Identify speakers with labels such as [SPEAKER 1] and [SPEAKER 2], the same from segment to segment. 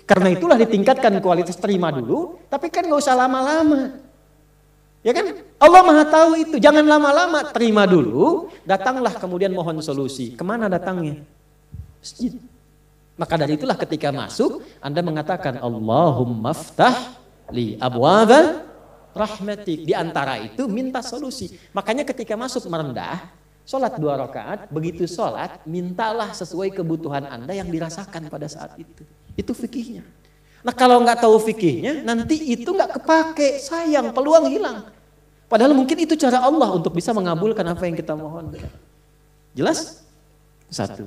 [SPEAKER 1] Karena itulah ditingkatkan kualitas terima dulu, tapi kan nggak usah lama-lama. Ya kan? Allah Maha tahu itu, jangan lama-lama, terima dulu, datanglah kemudian mohon solusi. Kemana datangnya? Masjid. Maka dari itulah ketika masuk, Anda mengatakan Allahumma ftah li abwaba rahmatik. Di antara itu minta solusi. Makanya ketika masuk merendah, sholat 2 rakaat, begitu sholat, mintalah sesuai kebutuhan Anda yang dirasakan pada saat itu. Itu fikihnya. Nah kalau nggak tahu fikihnya, nanti itu nggak kepake, sayang, peluang hilang. Padahal mungkin itu cara Allah untuk bisa mengabulkan apa yang kita mohon. Jelas? Satu.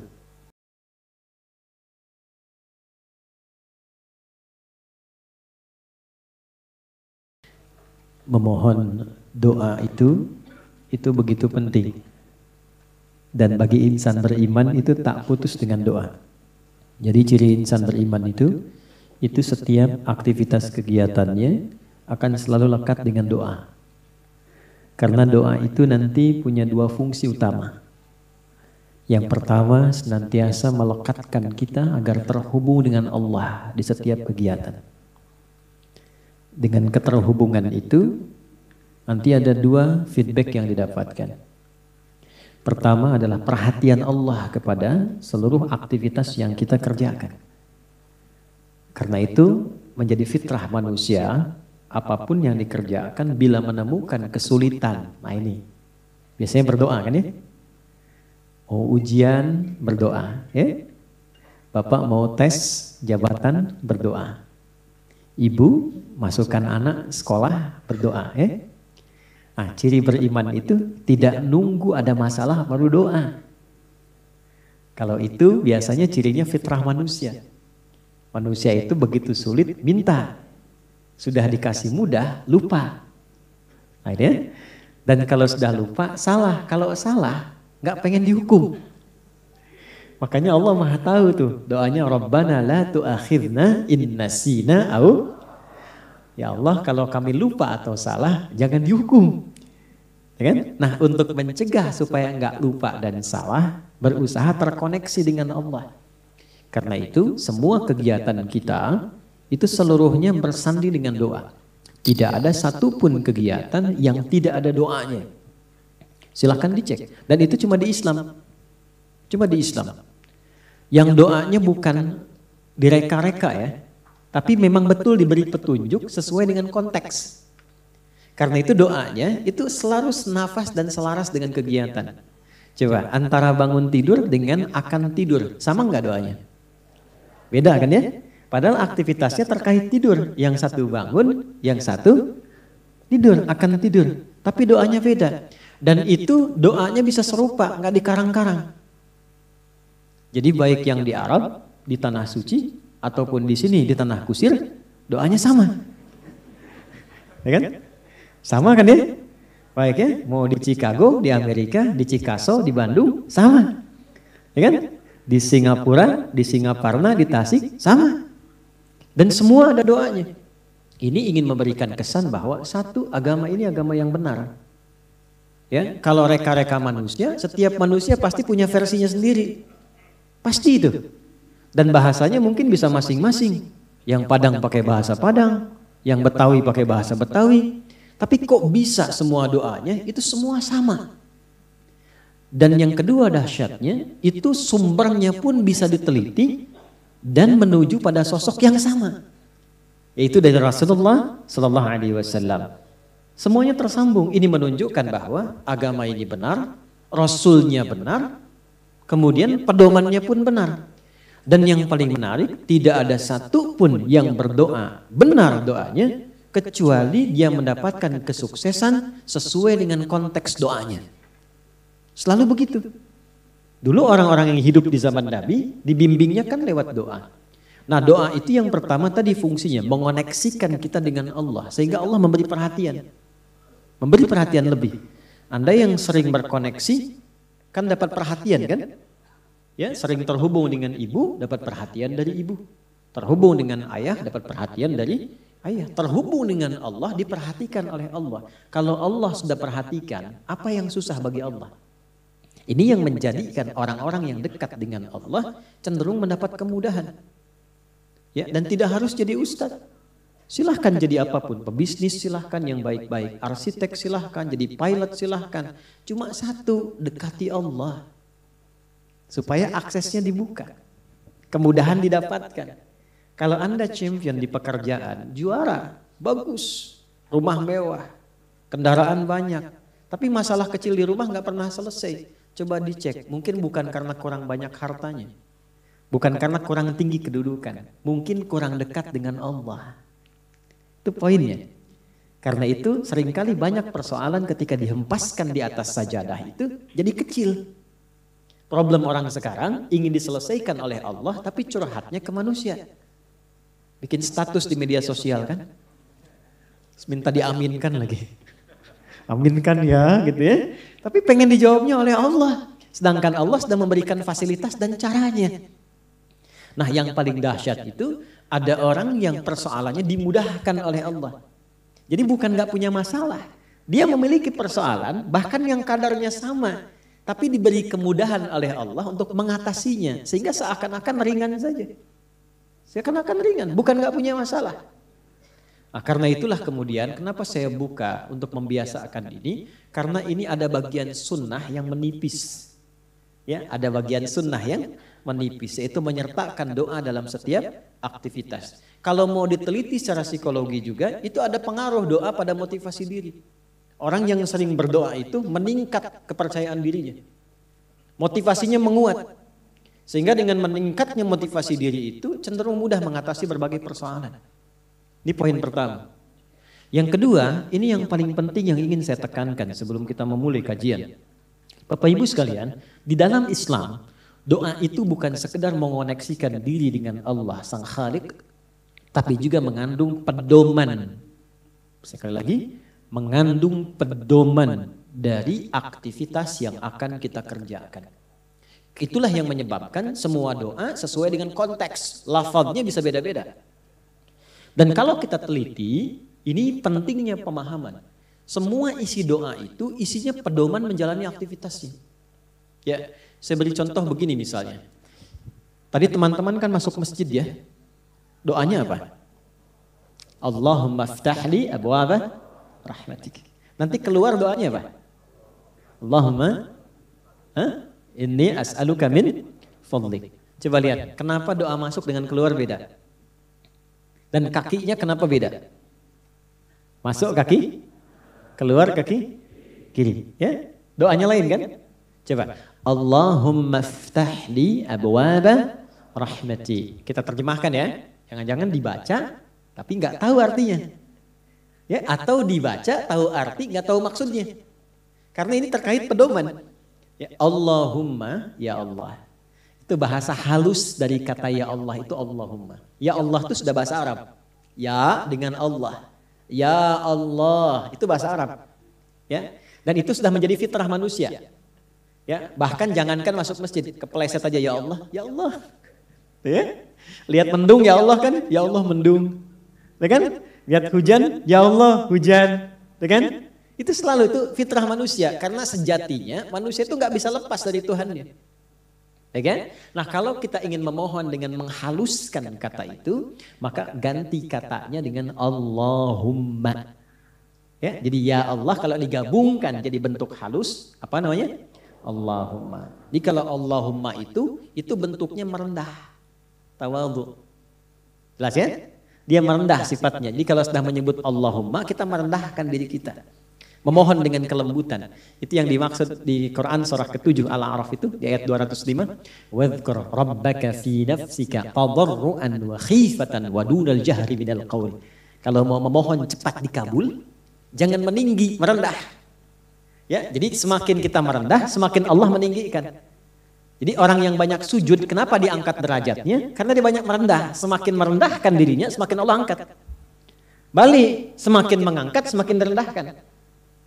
[SPEAKER 1] Memohon doa itu begitu penting. Dan bagi insan beriman itu tak putus dengan doa. Jadi ciri insan beriman itu setiap aktivitas kegiatannya akan selalu lekat dengan doa. Karena doa itu nanti punya 2 fungsi utama. Yang pertama senantiasa melekatkan kita agar terhubung dengan Allah di setiap kegiatan. Dengan keterhubungan itu nanti ada 2 feedback yang didapatkan. Pertama adalah perhatian Allah kepada seluruh aktivitas yang kita kerjakan. Karena itu menjadi fitrah manusia, apapun yang dikerjakan bila menemukan kesulitan. Nah ini, biasanya berdoa kan ya? Oh ujian berdoa ya? Bapak mau tes jabatan berdoa. Ibu masukkan anak sekolah berdoa ya? Nah ciri beriman itu tidak nunggu ada masalah baru doa. Kalau itu biasanya cirinya fitrah manusia. Manusia itu begitu sulit minta, sudah dikasih mudah lupa. Nah, ya? Dan kalau sudah lupa salah, kalau salah nggak pengen dihukum. Makanya Allah Maha tahu tuh doanya Rabbana la tu'akhidna in nasina au. Ya Allah kalau kami lupa atau salah jangan dihukum. Ya kan? Nah untuk mencegah supaya nggak lupa dan salah, berusaha terkoneksi dengan Allah. Karena itu semua kegiatan kita itu seluruhnya bersandi dengan doa. Tidak ada satupun kegiatan yang tidak ada doanya. Silahkan dicek. Dan itu cuma di Islam. Cuma di Islam. Yang doanya bukan direka-reka ya. Tapi memang betul diberi petunjuk sesuai dengan konteks. Karena itu doanya itu selalu senafas dan selaras dengan kegiatan. Coba antara bangun tidur dengan akan tidur. Sama nggak doanya? Beda kan ya? Padahal aktivitasnya terkait tidur. Yang satu bangun, yang satu tidur, akan tidur. Tapi doanya beda. Dan itu doanya bisa serupa, nggak dikarang-karang. Jadi baik yang di Arab, di tanah suci, ataupun di sini di tanah kusir, doanya sama. Ya kan? Sama kan ya? Baik ya, mau di Chicago, di Amerika, di Chicago, di Bandung, sama. Ya kan? Di Singapura, di Singaparna, di Tasik, sama. Dan semua ada doanya. Ini ingin memberikan kesan bahwa satu agama ini agama yang benar. Ya, kalau reka-reka manusia, setiap manusia pasti punya versinya sendiri. Pasti itu. Dan bahasanya mungkin bisa masing-masing. Yang Padang pakai bahasa Padang, yang Betawi pakai bahasa Betawi. Tapi kok bisa semua doanya itu semua sama. Dan yang kedua dahsyatnya, itu sumbernya pun bisa diteliti dan menuju pada sosok yang sama. Yaitu dari Rasulullah Sallallahu Alaihi Wasallam. Semuanya tersambung. Ini menunjukkan bahwa agama ini benar, Rasulnya benar, kemudian pedomannya pun benar. Dan yang paling menarik, tidak ada satupun yang berdoa benar doanya, kecuali dia mendapatkan kesuksesan sesuai dengan konteks doanya. Selalu begitu. Dulu orang-orang yang hidup di zaman Nabi dibimbingnya kan lewat doa. Nah doa itu yang pertama tadi fungsinya mengoneksikan kita dengan Allah sehingga Allah memberi perhatian. Memberi perhatian lebih. Anda yang sering berkoneksi kan dapat perhatian kan? Ya, sering terhubung dengan ibu dapat perhatian dari ibu. Terhubung dengan ayah dapat perhatian dari ayah. Terhubung dengan Allah diperhatikan oleh Allah. Kalau Allah sudah perhatikan, apa yang susah bagi Allah? Ini yang menjadikan orang-orang yang dekat dengan Allah cenderung mendapat kemudahan. Ya, dan tidak harus jadi ustadz. Silahkan jadi apapun, pebisnis silahkan yang baik-baik, arsitek silahkan, jadi pilot silahkan. Cuma satu, dekati Allah. Supaya aksesnya dibuka, kemudahan didapatkan. Kalau Anda champion di pekerjaan, juara, bagus, rumah mewah, kendaraan banyak. Tapi masalah kecil di rumah nggak pernah selesai. Coba dicek, mungkin bukan karena kurang banyak hartanya. Bukan karena kurang tinggi kedudukan, mungkin kurang dekat dengan Allah. Itu poinnya. Karena itu seringkali banyak persoalan ketika dihempaskan di atas sajadah itu jadi kecil. Problem orang sekarang ingin diselesaikan oleh Allah tapi curhatnya ke manusia. Bikin status di media sosial kan. Minta diaminkan lagi. Aminkan ya gitu ya. Tapi pengen dijawabnya oleh Allah. Sedangkan Allah sedang memberikan fasilitas dan caranya. Nah yang paling dahsyat itu ada orang yang persoalannya dimudahkan oleh Allah. Jadi bukan gak punya masalah. Dia memiliki persoalan bahkan yang kadarnya sama. Tapi diberi kemudahan oleh Allah untuk mengatasinya. Sehingga seakan-akan ringan saja. Seakan-akan ringan, bukan gak punya masalah. Nah, karena itulah kemudian kenapa saya buka untuk membiasakan ini. Karena ini ada bagian sunnah yang menipis. Ya, ada bagian sunnah yang menipis, yaitu menyertakan doa dalam setiap aktivitas. Kalau mau diteliti secara psikologi juga, itu ada pengaruh doa pada motivasi diri. Orang yang sering berdoa itu meningkat kepercayaan dirinya. Motivasinya menguat. Sehingga dengan meningkatnya motivasi diri itu cenderung mudah mengatasi berbagai persoalan. Ini poin pertama. Yang kedua, ini yang paling penting yang ingin saya tekankan sebelum kita memulai kajian. Bapak Ibu sekalian, di dalam Islam, doa itu bukan sekedar mengoneksikan diri dengan Allah Sang Khalik, tapi juga mengandung pedoman. Sekali lagi, mengandung pedoman dari aktivitas yang akan kita kerjakan. Itulah yang menyebabkan semua doa sesuai dengan konteks, lafadznya bisa beda-beda. Dan kalau kita teliti, ini pentingnya pemahaman. Semua isi doa itu isinya pedoman menjalani aktivitasnya. Ya, saya beri contoh begini misalnya. Tadi teman-teman kan masuk masjid ya. Doanya apa? Allahumma ftahli abwaba rahmatik. Nanti keluar doanya apa? Allahumma inni as'aluka min fadlik. Coba lihat, kenapa doa masuk dengan keluar beda? Dan kakinya kenapa beda? Masuk kaki, keluar kaki kiri. Ya, doanya lain kan? Coba. Allahumma ftahli abwaba rahmati. Kita terjemahkan ya. Jangan-jangan dibaca tapi nggak tahu artinya. Ya, atau dibaca tahu arti nggak tahu maksudnya. Karena ini terkait pedoman. Ya, Allahumma, ya Allah. Itu bahasa halus dari kata ya Allah itu Allahumma. Ya Allah itu sudah bahasa Arab. Ya dengan Allah. Ya Allah, itu bahasa Arab. Ya. Dan itu sudah menjadi fitrah manusia. Ya, bahkan jangankan masuk masjid, kepleset aja ya Allah, ya Allah. Ya. Lihat mendung ya Allah kan? Ya Allah mendung. Ya kan? Lihat hujan, ya Allah hujan. Ya kan? Itu selalu itu fitrah manusia karena sejatinya manusia itu nggak bisa lepas dari Tuhannya. Ya kan? Nah kalau kita ingin memohon dengan menghaluskan kata itu, maka ganti katanya dengan Allahumma. Ya, jadi ya Allah kalau digabungkan jadi bentuk halus, apa namanya? Allahumma. Jadi kalau Allahumma itu bentuknya merendah. Tawadhu. Jelas ya? Dia merendah sifatnya. Jadi kalau sudah menyebut Allahumma, kita merendahkan diri kita. Memohon dengan kelembutan. Itu yang dimaksud di Quran surah ke-7 Al-A'raf itu di ayat 205. Wadhkur rabbaka fi nafsika tadarruan wa khifatan wa dunal jahri minal qaul. Kalau mau memohon cepat dikabul, jangan meninggi, merendah. Ya, jadi semakin kita merendah, semakin Allah meninggikan. Jadi orang yang banyak sujud, kenapa diangkat derajatnya? Karena dia banyak merendah. Semakin merendahkan dirinya, semakin Allah angkat. Balik, semakin mengangkat, semakin direndahkan.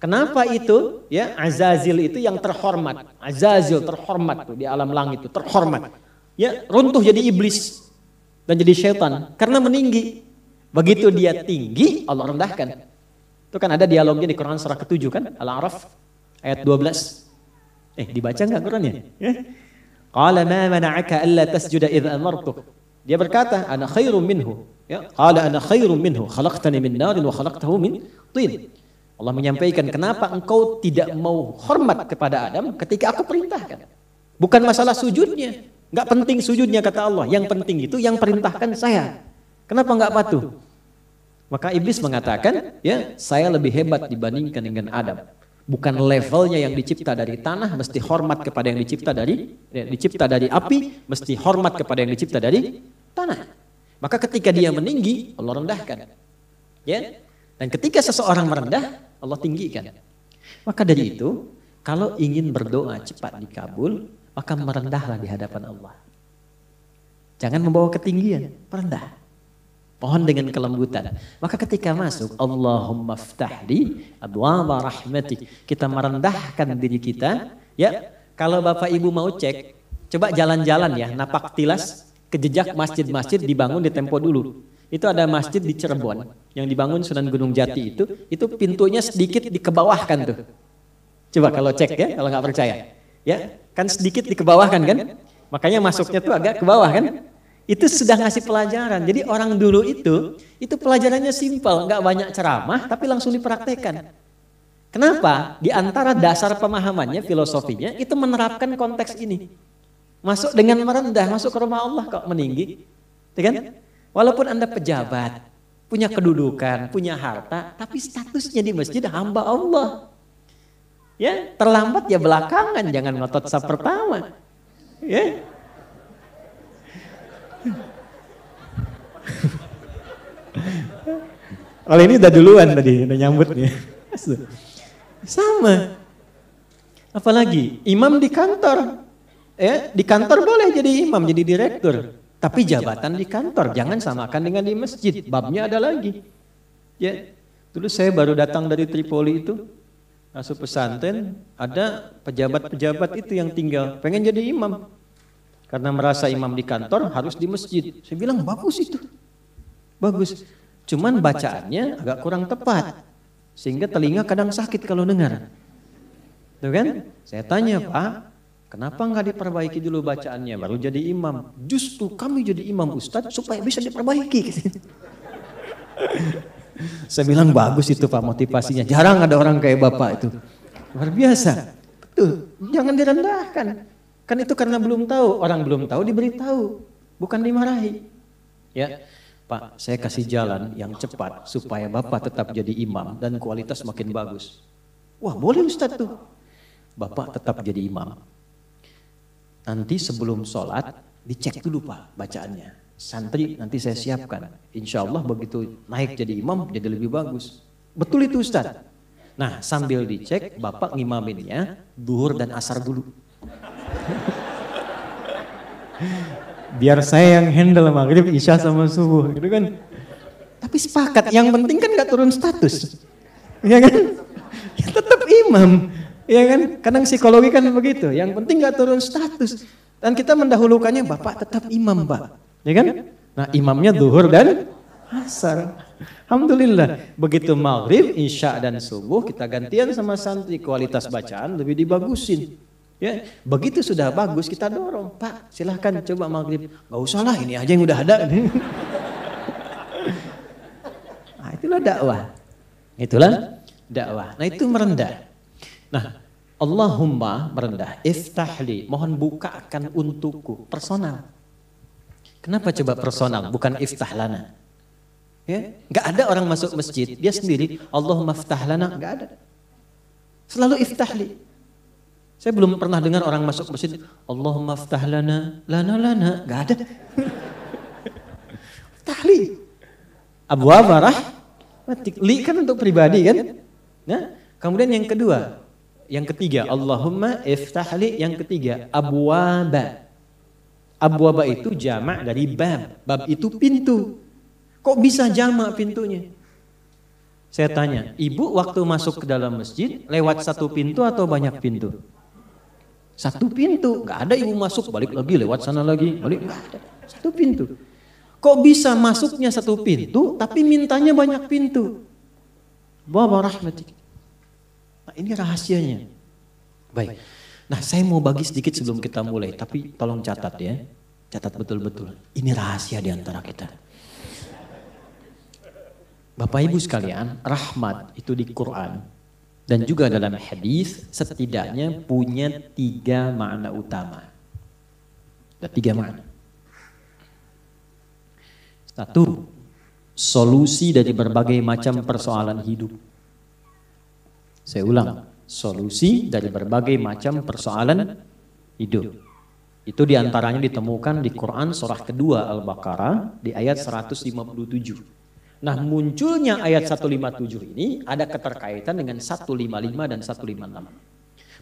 [SPEAKER 1] Kenapa itu? Ya, Azazil itu yang terhormat. Azazil terhormat tuh di alam langit itu terhormat. Ya, runtuh jadi iblis dan jadi syaitan karena meninggi. Begitu dia tinggi, Allah rendahkan. Itu kan ada dialognya di Quran surah ke-7 kan, Al-A'raf ayat 12. Dibaca enggak Qurannya? Ya. Qala ma mana'aka alla tasjuda idh amartuk. Dia berkata, ana khairum minhu. Ya, qala ana khairum minhu, khalaqtani min narin wa khalaqtahu min tin. Allah menyampaikan, kenapa engkau tidak mau hormat kepada Adam ketika aku perintahkan? Bukan masalah sujudnya. Enggak penting sujudnya kata Allah. Yang penting itu yang perintahkan saya. Kenapa enggak patuh? Maka iblis mengatakan, ya, saya lebih hebat dibandingkan dengan Adam. Bukan levelnya yang dicipta dari tanah mesti hormat kepada yang dicipta dari api, mesti hormat kepada yang dicipta dari tanah. Maka ketika dia meninggi, Allah rendahkan. Ya? Dan ketika seseorang merendah, Allah tinggikan. Maka dari itu, kalau ingin berdoa cepat dikabul, maka merendahlah di hadapan Allah. Jangan membawa ketinggian, merendah. Mohon dengan kelembutan. Maka ketika masuk, Allahumma ftahli abwaaba rahmatik. Kita merendahkan diri kita. Ya, kalau Bapak Ibu mau cek, coba jalan-jalan ya, napak tilas ke jejak masjid-masjid dibangun di Tempo dulu. Itu ada masjid di Cirebon yang dibangun Sunan Gunung Jati itu pintunya sedikit dikebawahkan tuh. Coba kalau cek ya, kalau nggak percaya. Ya, kan sedikit dikebawahkan kan? Makanya masuknya tuh agak ke bawah kan? Itu sudah ngasih pelajaran. Jadi orang dulu itu pelajarannya simpel, nggak banyak ceramah, tapi langsung dipraktekkan. Kenapa? Di antara dasar pemahamannya, filosofinya, itu menerapkan konteks ini. Masuk dengan merendah, masuk ke rumah Allah kok meninggi. Kan? Walaupun Anda pejabat, punya kedudukan, punya harta, tapi statusnya di masjid hamba Allah. Ya, terlambat ya belakangan, jangan ngotot saf pertama. Ya. Kalau ini udah duluan tadi, udah nyambut nih. Sama. Apalagi imam di kantor. Ya, di kantor boleh jadi imam, jadi direktur. Tapi jabatan di kantor jangan samakan dengan di masjid. Babnya ada lagi. Ya, dulu saya baru datang dari Tripoli itu, masuk pesantren, ada pejabat-pejabat itu yang tinggal pengen jadi imam. Karena merasa imam di kantor harus di masjid. Saya bilang bagus itu. Bagus. Cuman bacaannya agak kurang tepat. Sehingga telinga kadang sakit kalau dengar. Tuh kan? Saya tanya, Pak, kenapa nggak diperbaiki dulu bacaannya baru jadi imam? Justru kami jadi imam Ustadz supaya bisa diperbaiki. Saya bilang bagus itu Pak motivasinya. Jarang ada orang kayak Bapak itu. Luar biasa. Betul. Jangan direndahkan. Kan itu karena belum tahu, orang belum tahu diberitahu, bukan dimarahi. Ya, Pak, saya kasih jalan yang cepat supaya Bapak tetap jadi imam dan kualitas makin bagus. Wah, boleh Ustadz tuh. Bapak tetap jadi imam. Nanti sebelum sholat dicek dulu Pak bacaannya. Santri nanti saya siapkan. Insya Allah begitu naik jadi imam jadi lebih bagus. Betul itu Ustadz. Nah, sambil dicek Bapak ngimaminnya duhur dan asar dulu. Biar saya yang handle maghrib, isya sama subuh gitu kan. Tapi sepakat, yang penting kan gak turun status. Ya kan? Ya tetap imam. Ya kan? Kadang psikologi kan begitu. Yang penting gak turun status. Dan kita mendahulukannya Bapak tetap imam Pak. Ya kan? Nah imamnya zuhur dan asar. Alhamdulillah. Begitu maghrib, isya dan subuh kita gantian sama santri. Kualitas bacaan lebih dibagusin. Ya, begitu sudah bagus kita dorong, Pak silahkan coba maghrib. Gak usah lah ini aja yang udah ada. Nah, itulah dakwah. Itulah dakwah. Nah itu merendah. Nah Allahumma merendah. Iftahli, mohon bukakan untukku. Personal. Kenapa coba personal bukan iftahlana? Ya, gak ada orang masuk masjid dia sendiri Allahumma iftahlana, gak ada. Selalu iftahli. Saya belum pernah dengar orang masuk masjid Allahumma ftah lana, lana, gak ada. Tahli. Abwaaba rahmatik. Li kan untuk pribadi kan? Nah, kemudian yang kedua, yang ketiga Allahumma iftahli, yang ketiga abwaaba. Abwaaba itu jamak dari bab. Bab itu pintu. Kok bisa jamak pintunya? Saya tanya, ibu waktu masuk ke dalam masjid lewat satu pintu atau banyak pintu? Satu pintu, nggak ada ibu masuk balik lagi lewat sana lagi, balik nggak ada. Satu pintu. Kok bisa masuknya satu pintu, tapi mintanya banyak pintu? Abwaaba rahmatik. Nah ini rahasianya. Baik. Nah saya mau bagi sedikit sebelum kita mulai, tapi tolong catat ya. Catat betul-betul. Ini rahasia di antara kita. Bapak Ibu sekalian, rahmat itu di Quran dan juga dalam hadis setidaknya punya 3 makna utama. Ada 3 makna. 1. Solusi dari berbagai macam persoalan hidup. Saya ulang, solusi dari berbagai macam persoalan hidup. Itu diantaranya ditemukan di Quran surah kedua Al-Baqarah di ayat 157. Nah, munculnya ayat 157 ini ada keterkaitan dengan 155 dan 156.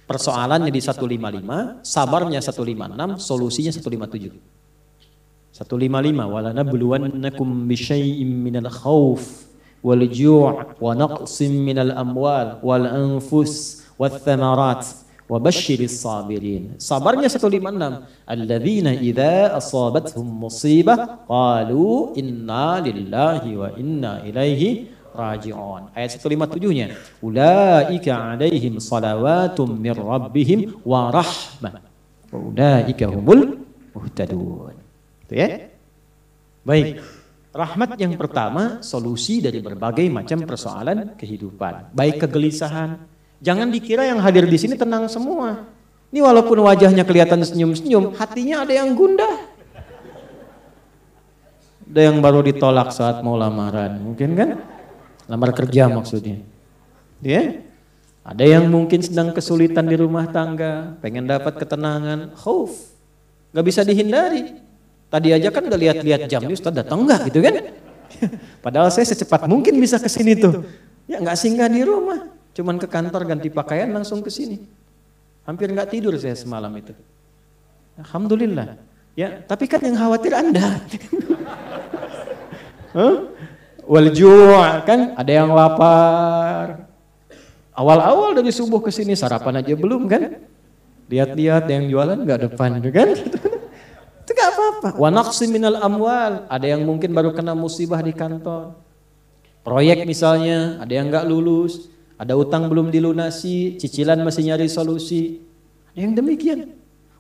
[SPEAKER 1] Persoalannya di 155, sabarnya 156, solusinya 157. 155 walanabluwannakum bisyai'im minal khauf wal ju' wa naqsim minal amwal wal anfus wath thamarat wa basyiris sabirin. Sabarnya 156. Alladzina idza asabathum musibah qalu inna lillahi wa inna ilaihi raji'un. Ayat 157-nya. Ulaika 'alaihim salawatum mir rabbihim wa rahmah. Wa ulaika humul muhtadun. Itu ya. Baik. Rahmat yang pertama solusi dari berbagai macam persoalan kehidupan. Baik kegelisahan. Jangan dikira yang hadir di sini tenang semua. Ini walaupun wajahnya kelihatan senyum-senyum, hatinya ada yang gundah. Ada yang baru ditolak saat mau lamaran, mungkin kan? Lamar kerja maksudnya. Ya? Ada yang mungkin sedang kesulitan di rumah tangga, pengen dapat ketenangan, khauf. Gak bisa dihindari. Tadi aja kan udah lihat-lihat jam, Ustaz datang enggak gitu kan? Padahal saya secepat mungkin bisa ke sini tuh. Ya nggak singgah di rumah. Cuman ke kantor ganti pakaian langsung ke sini. Hampir nggak tidur saya semalam itu. Alhamdulillah. Ya, tapi kan yang khawatir Anda. Wal ju' kan ada yang lapar. Awal-awal dari subuh ke sini sarapan aja belum kan? Lihat-lihat yang jualan nggak depan kan? Itu nggak apa-apa. Wa naqsim minal amwal, ada yang mungkin baru kena musibah di kantor. Proyek misalnya, ada yang nggak lulus. Ada utang belum dilunasi, cicilan masih nyari solusi. Ada yang demikian.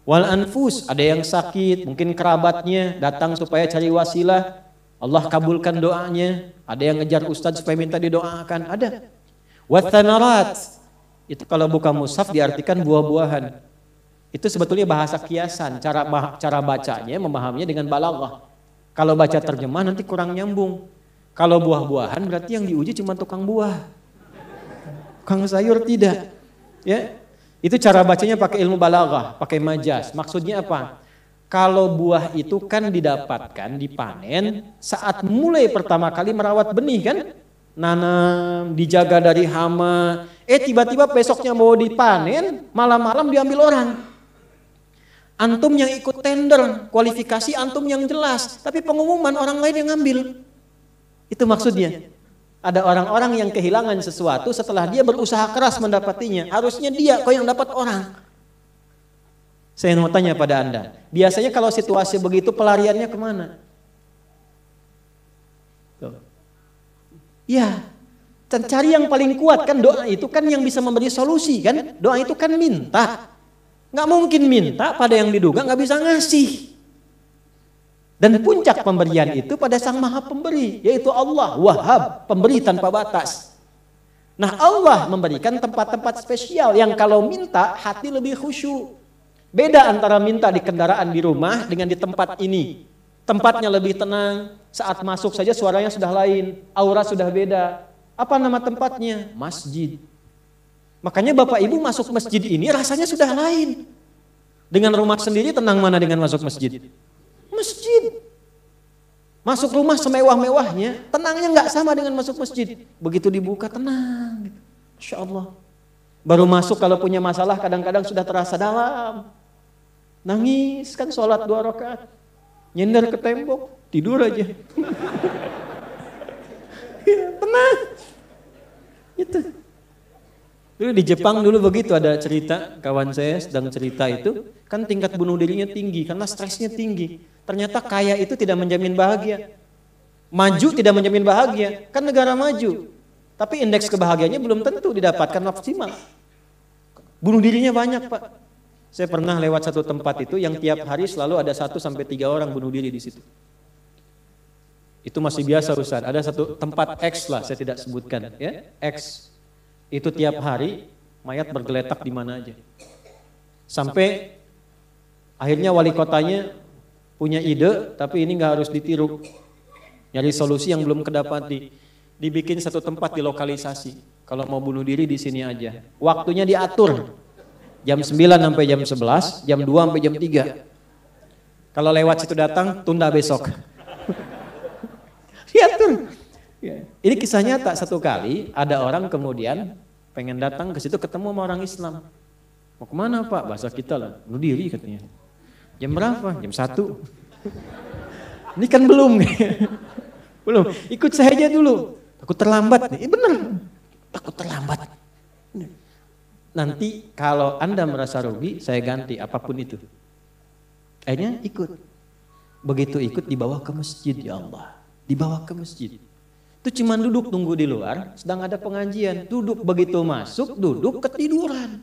[SPEAKER 1] Wal anfus, ada yang sakit, mungkin kerabatnya datang supaya cari wasilah. Allah kabulkan doanya. Ada yang ngejar ustadz supaya minta didoakan. Ada. Wathanarat, itu kalau buka mushaf diartikan buah-buahan. Itu sebetulnya bahasa kiasan. Cara bacanya, memahaminya dengan balaghah. Kalau baca terjemah nanti kurang nyambung. Kalau buah-buahan berarti yang diuji cuma tukang buah. Kang sayur tidak, ya itu cara bacanya pakai ilmu balaghah, pakai majaz. Maksudnya apa? Kalau buah itu kan didapatkan, dipanen saat mulai pertama kali merawat benih kan, nanam, dijaga dari hama. Tiba-tiba besoknya mau dipanen, malam-malam diambil orang. Antum yang ikut tender, kualifikasi antum yang jelas, tapi pengumuman orang lain yang ngambil. Itu maksudnya. Ada orang-orang yang kehilangan sesuatu setelah dia berusaha keras mendapatinya. Harusnya dia kok yang dapat orang. Saya mau tanya pada Anda. Biasanya kalau situasi begitu pelariannya kemana? Ya, cari yang paling kuat kan doa itu kan yang bisa memberi solusi kan. Doa itu kan minta. Nggak mungkin minta pada yang diduga nggak bisa ngasih. Dan puncak pemberian itu pada Sang Maha Pemberi, yaitu Allah, Wahhab, pemberi tanpa batas. Nah, Allah memberikan tempat-tempat spesial yang kalau minta hati lebih khusyuk. Beda antara minta di kendaraan di rumah dengan di tempat ini. Tempatnya lebih tenang, saat masuk saja suaranya sudah lain, aura sudah beda. Apa nama tempatnya? Masjid. Makanya Bapak Ibu masuk masjid ini rasanya sudah lain. Dengan rumah sendiri tenang mana dengan masuk masjid? Masjid. Masuk rumah semewah-mewahnya, tenangnya nggak sama dengan masuk masjid. Begitu dibuka tenang. Insya Allah. Baru masuk kalau punya masalah kadang-kadang sudah terasa dalam. Nangis kan sholat 2 rakaat. Nyender ke tembok, tidur aja. Tenang. Itu. Dulu di Jepang dulu begitu, ada cerita, kawan saya sedang cerita itu, kan tingkat bunuh dirinya tinggi karena stresnya tinggi. Ternyata kaya itu tidak menjamin bahagia. Maju tidak menjamin bahagia, kan negara maju. Tapi indeks kebahagiaannya belum tentu didapatkan maksimal. Bunuh dirinya banyak, Pak.
[SPEAKER 2] Saya pernah lewat satu tempat itu yang tiap hari selalu ada 1 sampai 3 orang bunuh diri di situ. Itu masih biasa Ustaz. Ada satu tempat X lah, saya tidak sebutkan, ya, X. Itu tiap hari mayat bergeletak di mana aja. Sampai akhirnya wali kotanya punya ide, tapi ini nggak harus ditiru. Nyari solusi yang belum kedapati. Dibikin satu tempat di lokalisasi. Kalau mau bunuh diri di sini aja. Waktunya diatur. Jam 9 sampai jam 11, jam 2 sampai jam 3. Kalau lewat situ datang, tunda besok. Diatur. Ini kisah nyata, satu kali ada orang kemudian pengen datang ke situ ketemu sama orang Islam. Mau kemana Pak? Bahasa kita lah, bunuh diri katanya. Jam berapa? Jam 1. Ini kan belum. Belum, ikut saya aja dulu. Takut terlambat nih, bener. Takut terlambat. Nanti kalau Anda merasa rugi, saya ganti apapun itu. Akhirnya ikut. Begitu ikut dibawa ke masjid, ya Allah. Dibawa ke masjid. Itu cuma duduk tunggu di luar, sedang ada pengajian. Duduk, begitu masuk, duduk ketiduran.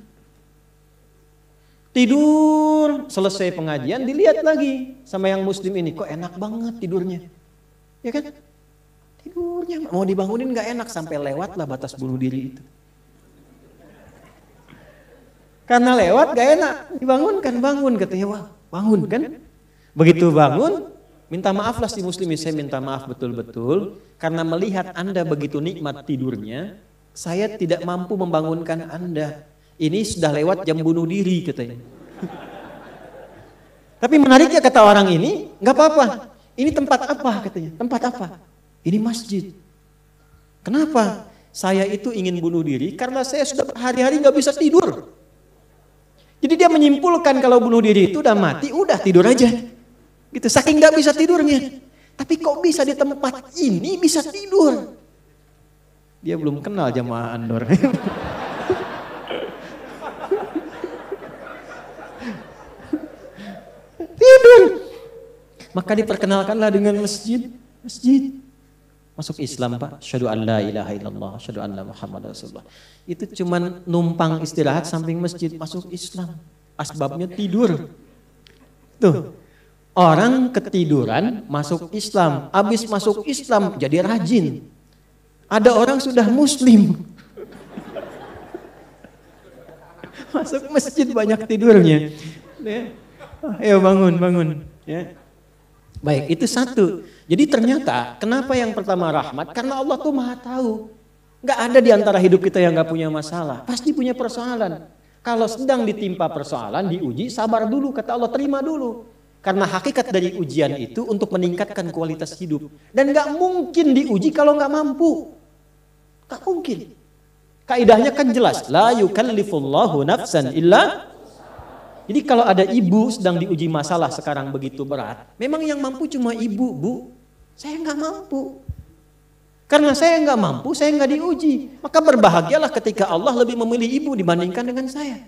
[SPEAKER 2] Tidur, selesai pengajian, dilihat lagi sama yang muslim ini. Kok enak banget tidurnya. Ya kan? Tidurnya, mau dibangunin gak enak, sampai lewat lah batas bunuh diri itu. Karena lewat gak enak, dibangunkan, bangun katanya, wah bangun kan. Begitu bangun, minta maaf lah si muslim, saya minta maaf betul-betul. Karena melihat Anda begitu nikmat tidurnya, saya tidak mampu membangunkan Anda. Ini sudah lewat jam bunuh diri katanya. Tapi menariknya kata orang ini, gak apa-apa. Ini tempat apa katanya, tempat apa? Ini masjid. Kenapa? Saya itu ingin bunuh diri karena saya sudah hari-hari gak bisa tidur. Jadi dia menyimpulkan kalau bunuh diri itu udah mati, udah tidur aja. Gitu, saking gak bisa tidurnya. Tapi kok bisa di tempat ini bisa tidur? Dia belum kenal jamaah Andor. Tidur. Maka diperkenalkanlah dengan masjid. Masjid. Masuk Islam Pak. Asyhadu an la ilaha illallah, asyhadu anna Muhammad Rasulullah. Itu cuman numpang istirahat samping masjid, masuk Islam. Asbabnya tidur. Tuh. Orang ketiduran masuk Islam. Habis masuk Islam jadi rajin. Ada orang sudah muslim. Masuk masjid banyak tidurnya. Ayo bangun. Ya. Baik, itu satu. Jadi ternyata kenapa yang pertama rahmat? Karena Allah tuh maha tahu. Gak ada di antara hidup kita yang gak punya masalah. Pasti punya persoalan. Kalau sedang ditimpa persoalan, diuji, sabar dulu. Kata Allah, terima dulu. Karena hakikat dari ujian itu untuk meningkatkan kualitas hidup. Dan gak mungkin diuji kalau gak mampu. Gak mungkin. Kaidahnya kan jelas. La yukallifullahu nafsan illa. Jadi kalau ada ibu sedang diuji masalah sekarang begitu berat, memang yang mampu cuma ibu, Bu. Saya nggak mampu. Karena saya nggak mampu, saya nggak diuji. Maka berbahagialah ketika Allah lebih memilih ibu dibandingkan dengan saya.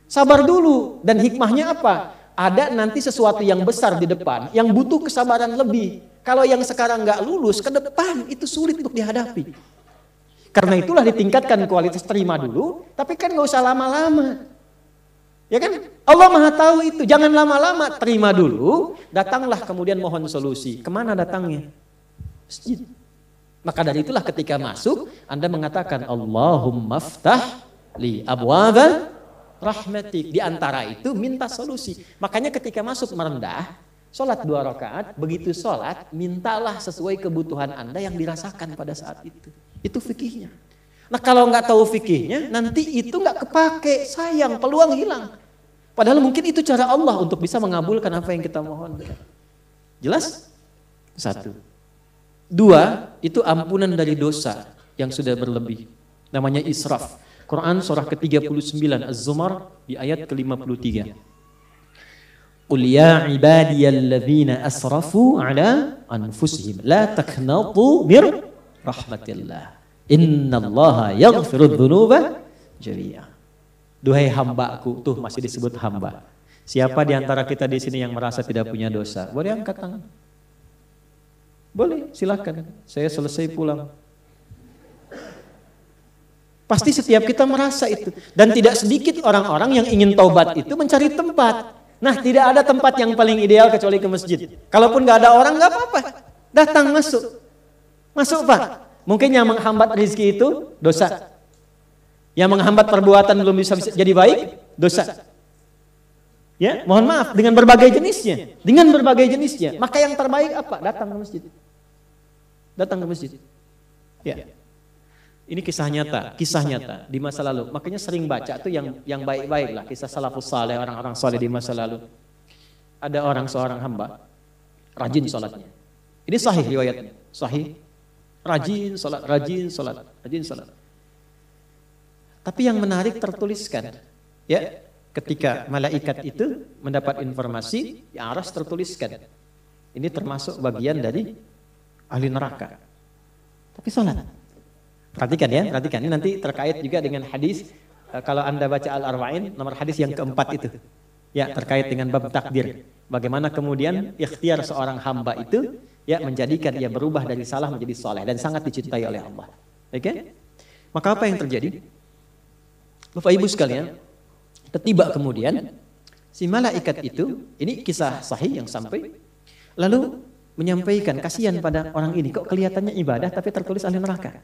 [SPEAKER 2] Sabar dulu, dan hikmahnya apa? Ada nanti sesuatu yang besar di depan, yang butuh kesabaran lebih. Kalau yang sekarang nggak lulus, ke depan itu sulit untuk dihadapi. Karena itulah ditingkatkan kualitas terima dulu, tapi kan nggak usah lama-lama. Ya kan? Allah maha tahu itu. Jangan lama-lama, terima dulu. Datanglah kemudian mohon solusi. Kemana datangnya? Masjid. Maka dari itulah ketika masuk, Anda mengatakan Allahumma ftah li abwaba rahmatik. Di antara itu minta solusi. Makanya ketika masuk merendah, sholat 2 rakaat, begitu sholat, mintalah sesuai kebutuhan Anda yang dirasakan pada saat itu. Itu fikihnya. Nah kalau nggak tahu fikihnya, nanti itu nggak kepake, sayang, peluang hilang. Padahal mungkin itu cara Allah untuk bisa mengabulkan apa yang kita mohonkan. Jelas? 1. 2, itu ampunan dari dosa yang sudah berlebih. Namanya israf. Quran surah ke-39 Az-Zumar di ayat ke-53. Qul ya ibadiyalladzina asrafu ala anfusihim la taqnatu mir rahmatillah. Innallaha yaghfirudz dzunuba jami'a. Duhai hambaku, tuh masih disebut hamba. Siapa di antara kita di sini yang merasa tidak punya dosa? Boleh angkat tangan. Boleh, silakan. Saya selesai pulang. Pasti setiap kita merasa itu. Dan tidak sedikit orang-orang yang ingin taubat itu mencari tempat. Nah, tidak ada tempat yang paling ideal kecuali ke masjid. Kalaupun nggak ada orang, nggak apa-apa. Datang masuk. Masuk Pak. Mungkin yang menghambat rezeki itu dosa. Yang menghambat perbuatan belum bisa jadi baik, dosa. Ya, mohon maaf, dengan berbagai jenisnya. Dengan berbagai jenisnya. Maka yang terbaik apa? Datang ke masjid. Datang ke masjid. Ya. Ini kisah nyata di masa lalu. Makanya sering baca tuh yang baik-baik lah, kisah salafus saleh, orang-orang saleh di masa lalu. Ada seorang hamba rajin salatnya. Ini sahih riwayatnya, sahih. Rajin salat. Tapi yang menarik tertuliskan, ya, ketika malaikat itu mendapat informasi, di aras tertuliskan. Ini termasuk bagian dari ahli neraka. Tapi salat. Perhatikan ya, perhatikan. Ini nanti terkait juga dengan hadis, kalau Anda baca Al-Arba'in, nomor hadis yang keempat itu. Ya, terkait dengan bab takdir. Bagaimana kemudian ikhtiar seorang hamba itu, ya, menjadikan ia berubah dari salah menjadi soleh. Dan sangat dicintai oleh Allah. Oke? Maka apa yang terjadi? Bapak Ibu sekalian, tiba kemudian, si malaikat itu, ini kisah sahih yang sampai, lalu menyampaikan, kasihan pada orang ini, kok kelihatannya ibadah tapi tertulis ahli neraka.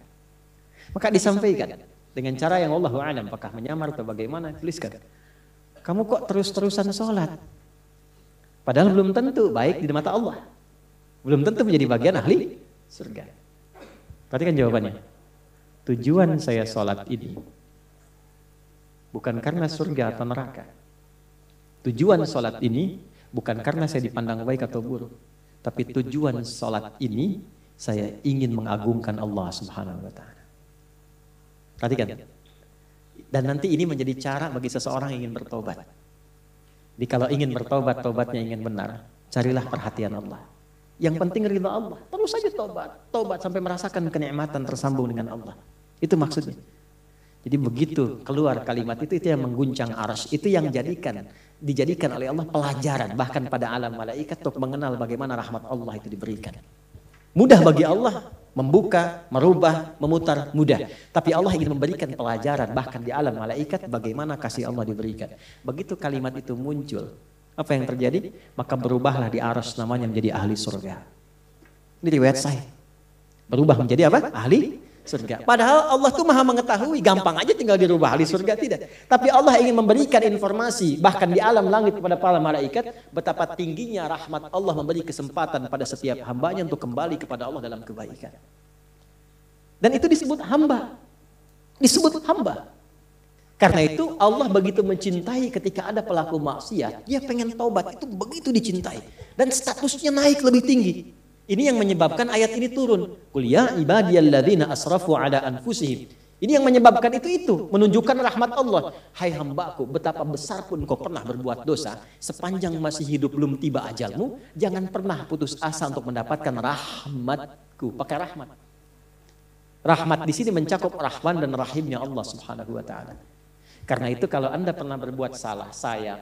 [SPEAKER 2] Maka disampaikan dengan cara yang Allahu a'lam, apakah menyamar atau bagaimana, tuliskan. Kamu kok terus-terusan sholat? Padahal belum tentu baik di mata Allah. Belum tentu menjadi bagian ahli surga. Perhatikan jawabannya. Tujuan saya sholat ini bukan karena surga atau neraka. Tujuan sholat ini bukan karena saya dipandang baik atau buruk. Tapi tujuan sholat ini saya ingin mengagungkan Allah Subhanahu wa ta'ala. Perhatikan. Dan nanti ini menjadi cara bagi seseorang yang ingin bertobat. Jadi kalau ingin bertobat, tobatnya ingin benar, carilah perhatian Allah. Yang penting ridha Allah. Terus saja tobat sampai merasakan kenikmatan tersambung dengan Allah. Itu maksudnya. Jadi begitu keluar kalimat itu yang mengguncang arsy, itu yang dijadikan oleh Allah pelajaran bahkan pada alam malaikat untuk mengenal bagaimana rahmat Allah itu diberikan. Mudah bagi Allah membuka, merubah, memutar, mudah. Tapi Allah ingin memberikan pelajaran bahkan di alam malaikat bagaimana kasih Allah diberikan. Begitu kalimat itu muncul, apa yang terjadi? Maka berubahlah di arsy namanya menjadi ahli surga. Ini riwayat sahih. Berubah menjadi apa? Ahli surga. Padahal Allah tuh maha mengetahui, gampang aja tinggal dirubah ahli surga, tidak. Tapi Allah ingin memberikan informasi bahkan di alam langit kepada para malaikat betapa tingginya rahmat Allah memberi kesempatan pada setiap hambanya untuk kembali kepada Allah dalam kebaikan. Dan itu disebut hamba. Disebut hamba. Karena itu Allah begitu mencintai ketika ada pelaku maksiat, dia pengen taubat, itu begitu dicintai dan statusnya naik lebih tinggi. Ini yang menyebabkan ayat ini turun. Qul ya ibadiyalladzina asrafu ala anfusihim. Ini yang menyebabkan itu menunjukkan rahmat Allah. Hai hambaku, betapa besar pun kau pernah berbuat dosa, sepanjang masih hidup belum tiba ajalmu, jangan pernah putus asa untuk mendapatkan rahmatku. Pakai rahmat. Rahmat di sini mencakup Rahman dan Rahimnya Allah Subhanahu wa taala. Karena itu kalau Anda pernah berbuat salah,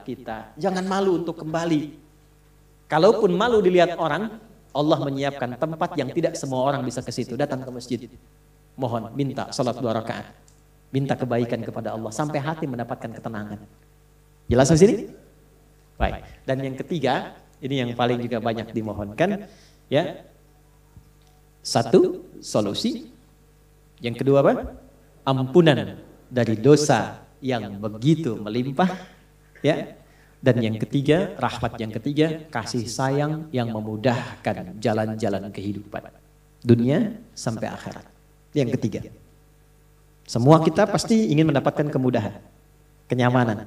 [SPEAKER 2] kita, jangan malu untuk kembali. Kalaupun malu dilihat orang, Allah menyiapkan tempat yang tidak semua orang bisa ke situ. Datang ke masjid. Mohon, minta salat 2 rakaat. Minta kebaikan kepada Allah sampai hati mendapatkan ketenangan. Jelas di sini? Baik. Dan yang ketiga, ini yang paling juga banyak dimohonkan, ya. Satu, solusi. Yang kedua apa? Ampunan dari dosa yang begitu melimpah, ya. Dan yang ketiga, rahmat yang ketiga, kasih sayang yang memudahkan jalan-jalan kehidupan. Dunia sampai akhirat. Yang ketiga. Semua kita pasti ingin mendapatkan kemudahan, kenyamanan.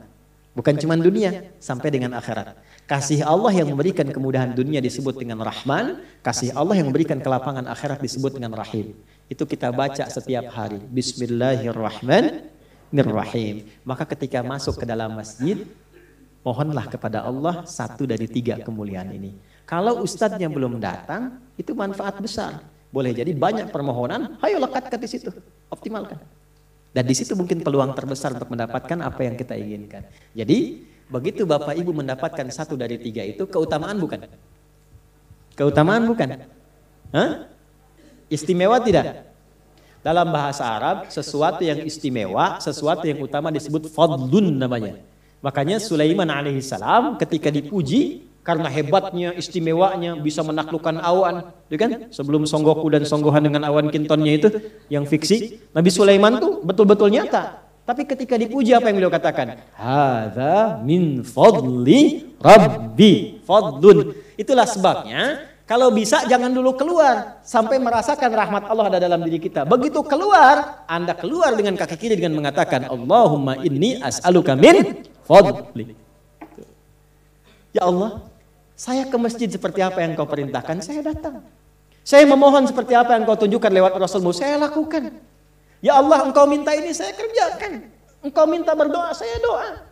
[SPEAKER 2] Bukan cuma dunia, sampai dengan akhirat. Kasih Allah yang memberikan kemudahan dunia disebut dengan Rahman. Kasih Allah yang memberikan kelapangan akhirat disebut dengan Rahim. Itu kita baca setiap hari. Bismillahirrahmanirrahim. Maka ketika masuk ke dalam masjid, mohonlah kepada Allah satu dari 3 kemuliaan ini. Kalau ustadznya belum datang, itu manfaat besar. Boleh jadi banyak permohonan, ayo lekatkan di situ, optimalkan. Dan di situ mungkin peluang terbesar untuk mendapatkan apa yang kita inginkan. Jadi, begitu Bapak Ibu mendapatkan satu dari 3 itu, keutamaan bukan? Keutamaan bukan? Hah? Istimewa tidak? Dalam bahasa Arab, sesuatu yang istimewa, sesuatu yang utama disebut fadlun namanya. Makanya Sulaiman alaihissalam ketika dipuji karena hebatnya, istimewanya, bisa menaklukkan awan, kan? Sebelum Songgoku dan Songgohan dengan awan kintonnya itu yang fiksi, Nabi Sulaiman tuh betul-betul nyata. Tapi ketika dipuji apa yang beliau katakan? Hadza min fadli Rabbi, fadlun. Itulah sebabnya kalau bisa jangan dulu keluar sampai merasakan rahmat Allah ada dalam diri kita. Begitu keluar, Anda keluar dengan kaki kiri dengan mengatakan Allahumma inni as'aluka min fadli. Ya Allah, saya ke masjid seperti apa yang Kau perintahkan, saya datang. Saya memohon seperti apa yang Kau tunjukkan lewat Rasulmu, saya lakukan. Ya Allah, Engkau minta ini, saya kerjakan. Engkau minta berdoa, saya doa.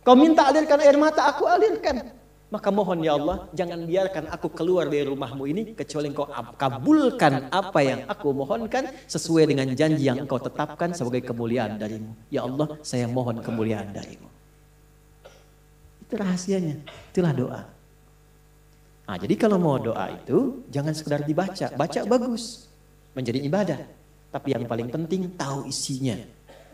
[SPEAKER 2] Kau minta alirkan air mata, aku alirkan. Maka mohon ya Allah, jangan biarkan aku keluar dari rumahmu ini kecuali Engkau kabulkan apa yang aku mohonkan sesuai dengan janji yang Engkau tetapkan sebagai kemuliaan darimu. Ya Allah, saya mohon kemuliaan darimu. Itu rahasianya, itulah doa. Nah, jadi kalau mau doa itu jangan sekedar dibaca, baca bagus, menjadi ibadah. Tapi yang paling penting tahu isinya,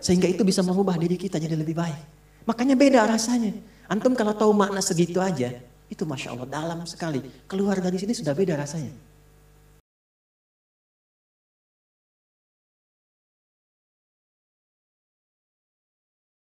[SPEAKER 2] sehingga itu bisa mengubah diri kita jadi lebih baik. Makanya beda rasanya. Antum kalau tahu makna segitu aja, itu Masya Allah dalam sekali. Keluar dari sini sudah beda rasanya.